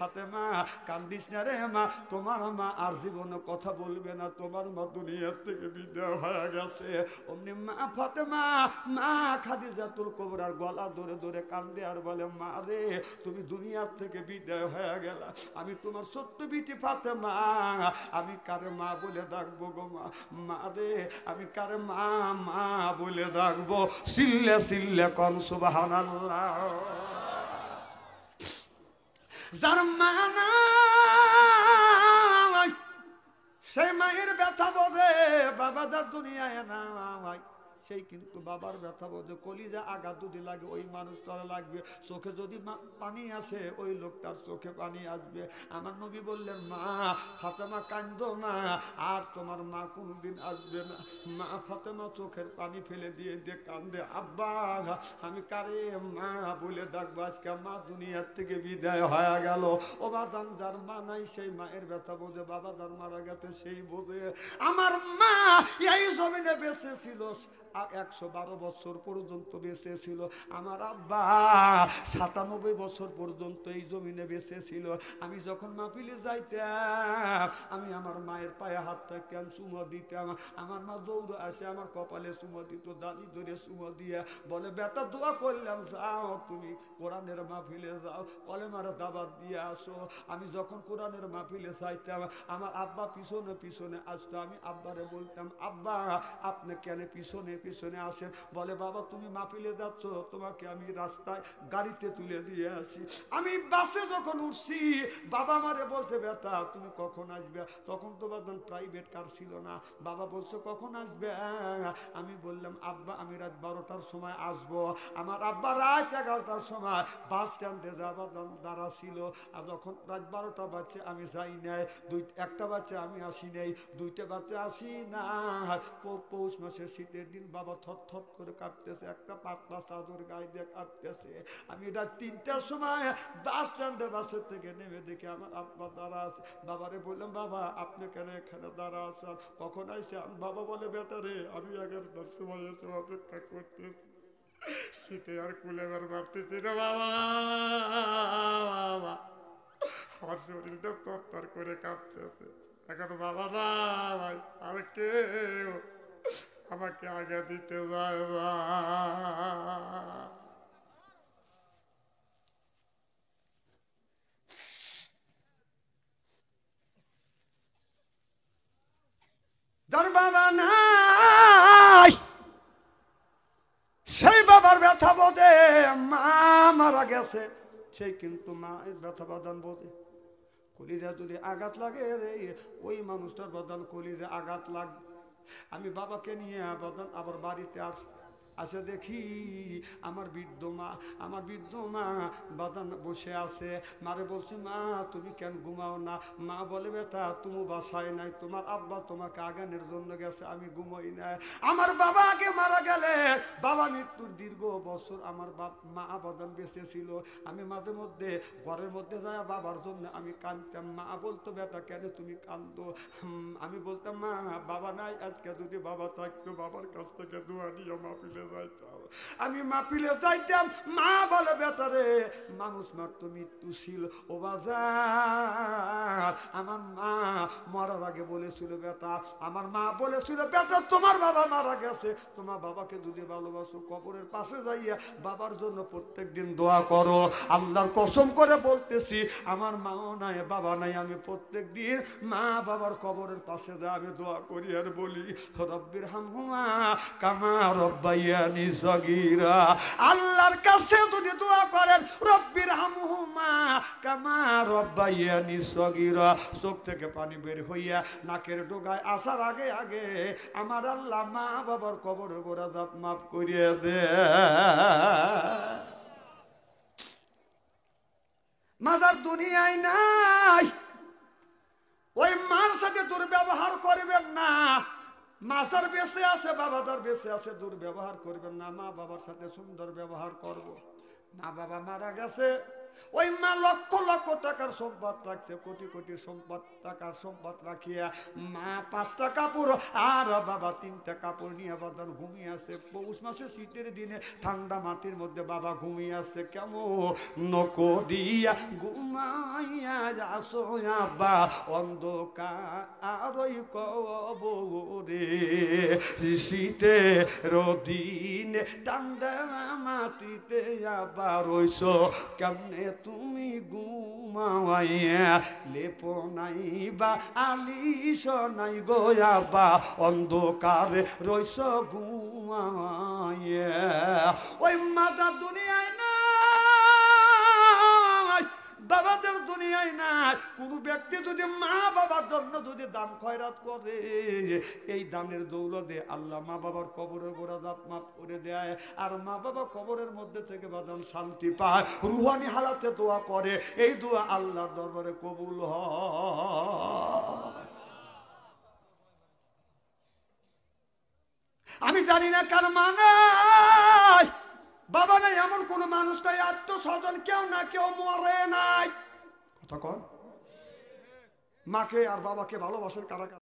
ফাতেমা কান্দিস না রে মা, তোমার মা আর জীবনে কথা বলবে না, তোমার মা দুনিয়ার থেকে বিদায় হয়ে গেছে। অমনি মা ফাতেমা, মা খাদিজাতুল কুবরার গলা ধরে ধরে কান্দে আর বলে, মা রে তুমি দুনিয়ার থেকে বিদায় হয়ে গেলা, আমি তোমার ছোট্ট বিটি ফাতেমা, আমি কারে মা বলে ডাকবো গো মা, মা রে আমি কারে মা মা বলে ডাকবো? সিল্লে সিল্লে কোন সুবহানাল্লাহ। যার মা নাই সেই মায়ের ব্যথা বোঝে, বাবা যার দুনিয়ায় নাই সেই কিন্তু বাবার ব্যথা বোঝে। কলিজা আঘাত যদি লাগে ওই মানুষটার লাগবে, চোখে যদি পানি আসে ওই লোকটার চোখে পানি আসবে। আমার নবী বললেন, মা ফাতেমা কান্দো না, আর তোমার মা কোনদিন আসবে না। মা ফাতেমা চোখের পানি ফেলে দিয়ে দিয়ে কান্দে, আব্বা আমি কারে মা বলে ডাকবো, আজকে মা দুনিয়ার থেকে বিদায় হয়ে গেল। ও বাজান যার মা নাই সেই মায়ের ব্যথা বোঝে, বাবা যার মারা গেছে সেই বোঝে। আমার মা এই জমিনে বেঁচে ছিল 112 বছর পর্যন্ত বেঁচে ছিল, আমার আব্বা 97 বছর পর্যন্ত এই জমিনে বেঁচে ছিল। আমি যখন মাহফিলে যাইতাম আমি আমার মায়ের পায়ে হাতটা কেন চুমো দিতাম, আমার মা দৌড়ে আসে আমার কপালে চুমো দিত, দাদি ধরে চুমো দিয়ে বলে, বেটা দোয়া করলাম, যাও তুমি কোরআনের মাহফিলে যাও, কলেমার দাওয়াত দিয়ে আসো। আমি যখন কোরআনের মাহফিলে যাইতাম আমার আব্বা পিছনে পিছনে আসতো, আমি আব্বারে বলতাম, আব্বা আপনি কেন পিছনে পিছনে আসেন? বলে, বাবা তুমি মাহফিলে যাচ্ছ, তোমাকে আমি রাস্তায় গাড়িতে তুলে দিয়ে আসি। আমি বাসে যখন উঠছি বাবা আমারে বলছে, বেটা তুমি কখন আসবে? তখন তো বাদন প্রাইভেট কার ছিল না। বাবা বলছে, কখন আসবে? আমি বললাম, আব্বা আমি রাত 12টার সময় আসবো। আমার আব্বা রাত 11টার সময় বাস স্ট্যান্ডে যাবার দাঁড়া ছিল। আর যখন রাত 12টা বাজছে আমি যাই নাই, একটা বাচ্চা আমি আসি নাই, দুইটা বাচ্চা আসি না। পৌষ মাসের শীতের দিন বাবা থর থর করে কাঁপতেছে, একটা পাতলা চাদর গায়ে দিয়ে কাঁপতেছে। আমি রাত 3টার সময় বাস স্ট্যান্ডে বাসের থেকে নেমে দেখি আমার আব্বা দাঁড়া আছে। বাবারে বললাম, বাবা আপনি কেন এখানে দাঁড়া আছেন, কখন আইসেন? বাবা বলে, বেটা রে আমি 11টার সময় এসে অপেক্ষা করতেছি, শীতে আর কুলেবার ভাবতেছি না বাবা, আমার শরীরটা তরতর করে কাঁপতেছে। এখন বাবা না ভাই আর কেউ আমাকে আগে দিতে যায় না। যার বাবা নাই সেই বাবার ব্যথা বোধে, মা মারা গেছে সেই কিন্তু মা ব্যথা বাদান বোধে। কলিজা যদি আঘাত লাগে রে ওই মানুষটার বাদান কলিজা আঘাত লাগে। আমি বাবাকে নিয়ে বাদান আবার বাড়িতে আসে দেখি আমার বৃদ্ধ মা বাদান বসে আছে। মারে বলছি, মা তুমি কেন ঘুমাও না? মা বলে, বেটা তুমি বাসায় নাই, তোমার আব্বা তোমাকে আগানের জন্য গেছে, আমি ঘুমাই না। আমার বাবা আগে মারা গেলে, বাবা মৃত্যুর দীর্ঘ বছর আমার মা বাদান বেঁচে ছিল। আমি মাঝে মধ্যে ঘরের মধ্যে যায় বাবার জন্য আমি কাঁদতাম। মা বলতো, বেটা কেন তুমি কান্দো? আমি বলতাম, মা বাবা নাই, আজকে যদি বাবা থাকতো বাবার কাছ থেকে দোয়া নিয়ে মাহফিলে যাইতাম। আমি মাহফিলে যাইতাম, মা বলে, বেটা রে মানুষ মারতো মৃত্যু ছিল। ও বাজার আমার মা মরার আগে বলেছিল, বেটা আমার মা বলেছিল, বেটা তোমার বাবা মারা গেছে, তোমার বাবাকে যদি ভালোবাসো কবরের পাশে যাইয়া বাবার জন্য প্রত্যেক দিন দোয়া করো। আল্লাহর কসম করে বলতেছি, আমার মাও নাই বাবা নাই, আমি প্রত্যেক দিন মা বাবার কবরের পাশে যা আমি দোয়া করি আর বলি, রব্বির হামহুমা কামা রব্বায়ানি সগীরা। আল্লাহর কাছে যদি দোয়া করেন, রব্বির হামহুমা কামা রব্বায়ানি সগীরা, চোখ থেকে পানি বের হইয়া নাকের ডোগায় আসার আগে আগে আমার আল্লাহ মা বাবার কবরের গোড়া জাপ মাফ করিয়ে দে। মাদার দুনিয়ায় নাই, ওই মার সাথে দুর্ব্যবহার করবেন না। মাসার বেঁচে আছে, বাবাদার বেঁচে আছে, দুর্ব্যবহার করবেন না। মা বাবার সাথে সুন্দর ব্যবহার করব। মা বাবা মারা গেছে, ওই মা লক্ষ লক্ষ টাকার সম্পদ রাখছে, কোটি কোটি সম্পদ, টাকার সম্পদ রাখিয়া মা 5টা কাপড় আর বাবা 3টা কাপড় নিয়ে বাদান ঘুমিয়ে আছে। পৌষ মাসে শীতের দিনে ঠান্ডা মাটির মধ্যে বাবা ঘুমিয়ে আছে। কেমন করিয়া ঘুমাইয়া যাসো আব্বা অন্ধকার ওই কবরে, শীতে রদিনে ঠান্ডা মাটিতে আবার রইছ কেমনে তুমি ঘুমাইয়া, লেপ নাই বা আলিশ নাই গোয়া বা অন্ধকারে রইছ ঘুমাইয়া। ওই মাজা দুনিয়ায় না, বাবাদের দুনিয়ায় না। কোন ব্যক্তি যদি মা বাবার জন্য যদি দান খয়রাত করে, এই দানের দৌলতে আল্লাহ মা বাবার কবরের গোড়া দাঁত মাফ করে দেয়, আর মা বাবা কবরের মধ্যে থেকে বাদান শান্তি পায়, রুহানি হালাতে দোয়া করে, এই দোয়া আল্লাহর দরবারে কবুল হয়। আমি জানি না কার মা নাই, বাবা নাই, এমন কোন মানুষ নাই, আত্মস্বজন কেউ না কেউ মরে নাই। কথা কন, মাকে আর বাবাকে ভালোবাসেন কারা?